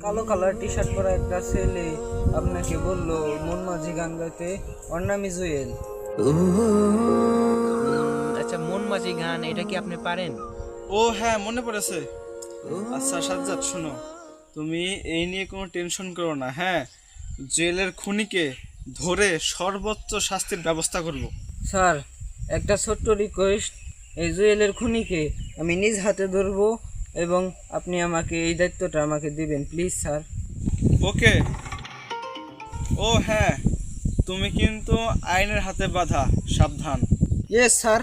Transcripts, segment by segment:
কালো colour T shirt পরা একটা ছেলে আপনাকে বললো মন মাঝি গান গাইতে, ওর নামই জুয়েল। আচ্ছা, মন মাঝি গান এটা কি আপনি পারেন? ও হ্যাঁ, মনে পড়েছে। আচ্ছা সাজ্জাদ, শোনো, তুমি এই নিয়ে কোনো টেনশন করো না। হ্যাঁ, জেলের খুনিকে ধরে সর্বোচ্চ শাস্তির ব্যবস্থা করব। স্যার, একটা ছোট্ট রিকোয়েস্ট, এই জুয়েলের খুনিকে আমি নিজ হাতে ধরবো এবং আপনি আমাকে এই দায়িত্বটা আমাকে দিবেন প্লিজ স্যার। ওকে। ও হ্যাঁ, তুমি কিন্তু আইনের হাতে বাঁধা, সাবধান। Yes sir.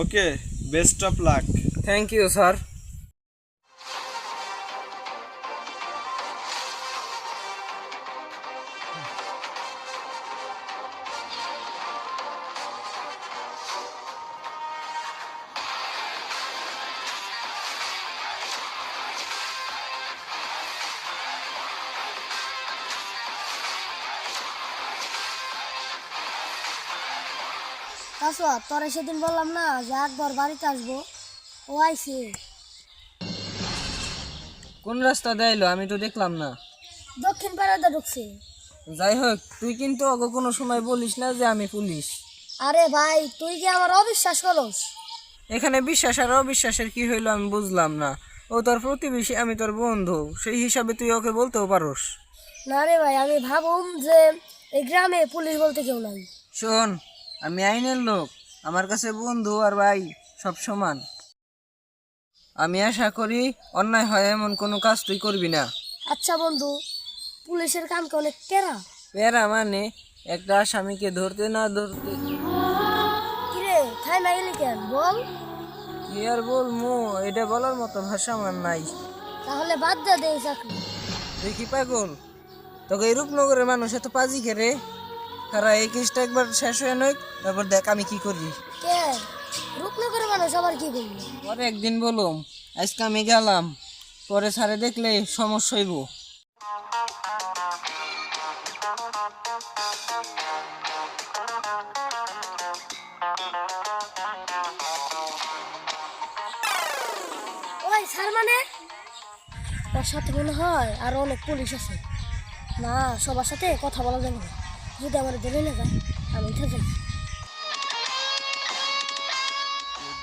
Okay, best of luck. Thank you sir. কাসুয়া, তোরে সেদিন বললাম না যে একবার বাড়িতে আসবো, ও আইছে। কোন রাস্তা দেয়লো আমি তো দেখলাম না। দক্ষিণ পাড়াতে ঢুকছে। যাই হোক, তুই কিন্তু ওকে কোনো সময় বলিস না যে আমি পুলিশ। আরে ভাই, তুই কি আমার অবিশ্বাস করস? এখানে বিশ্বাস আর অবিশ্বাসের কি হইলো আমি বুঝলাম না। ও তোর প্রতিবেশী, আমি তোর বন্ধু, সেই হিসাবে তুই ওকে বলতেও পারোস। না রে ভাই, আমি ভাবুম যে এই গ্রামে পুলিশ বলতে কেউ নাই। শোন, আমি আইনের লোক, আমার কাছে বন্ধু আর ভাই সব সমান। আমি আশা করি অন্যায় হয় এমন কোনো কাজ তুই করবি না। আচ্ছা বন্ধু, পুলিশের কামকে অনেক কেরা। পেরা মানে একটা আসামিকে ধরতে না ধরতে। কিরে, খাই না গেলি কেন বল? কি আর বলবো, এটা বলার মতো ভাষা আমার নাই। তাহলে বাদ দে দে এই চাকরি। তুই কি পাগল? তোকে এই রূপনগরের মানুষ এত পাজি খেরে। তারা এই কেসটা একবার শেষ হয়ে নয়, তারপর দেখ আমি কি করি। কে রূপনগরের মানুষ আবার কি করবো? পরে একদিন বলুম, আজকে আমি গেলাম, পরে স্যারে দেখলে সমস্যা হইব। ওই স্যার মানে? ওর সাথে মনে হয় আর অনেক পুলিশ আছে। না, সবার সাথে কথা বলা যাবে না, যদি আমার ধরে না যায় আমি উঠে যাই।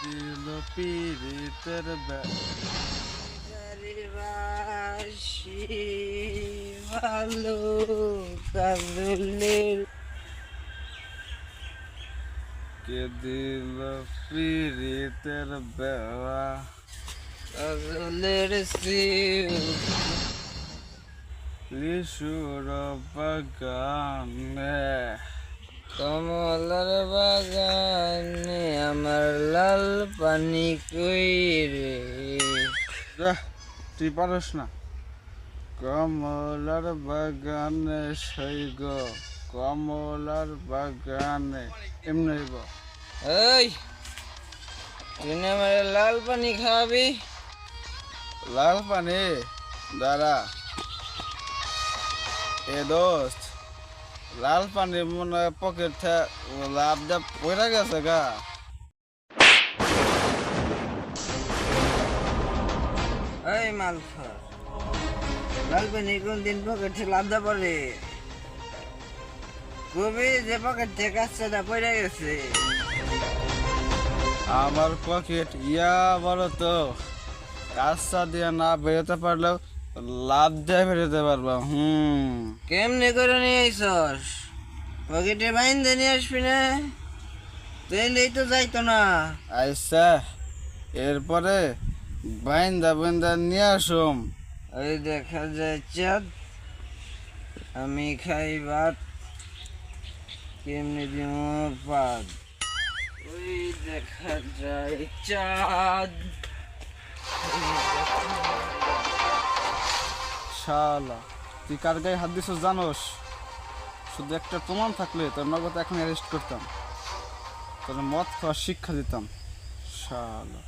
দিল পীড়িতের ভালো কাজলের কে দিল পীড়িতের বেওয়া। কাজলের লিশুর বাগানে কমলার বাগানে আমার লাল পানি কই রে। যাহ, তুই পারস না। কমলার বাগানে সৈগ, কমলার বাগানে এমনি হইব। এই, তুই না আমার লাল পানি খাওয়াবি? লাল পানি দাঁড়া। এ দোস্ত, লাল পানি মনে হয় পকেট লাভ যা পড়ে গেছে গা। এই মালখা, লাল পানি কোন দিন পকেট থেকে লাভ দা পড়ে? কবি যে পকেট থেকে কাজটা পড়ে গেছে। আমার পকেট ইয়া বলো তো, কাজটা দিয়ে না বেরোতে পারলেও লাভ দিয়ে বেরোতে পারবা। কেমনে করে নিয়ে আইসস? পকেটে বাইন্দে নিয়ে আসবি না? তেলেই তো যাইতো না। আইসা এরপরে বাইন্দা বাইন্দা নিয়ে আসুম। ওই দেখা যায় চাঁদ, আমি খাই ভাত, কেমনে দিব পাত। ওই দেখা যায় চাঁদ। শালা, তুই কার গায়ে হাত দিছিস জানোস? শুধু একটা প্রমাণ থাকলে তোর নগদ এখন অ্যারেস্ট করতাম, তোর মদ খাওয়ার শিক্ষা দিতাম। শালা।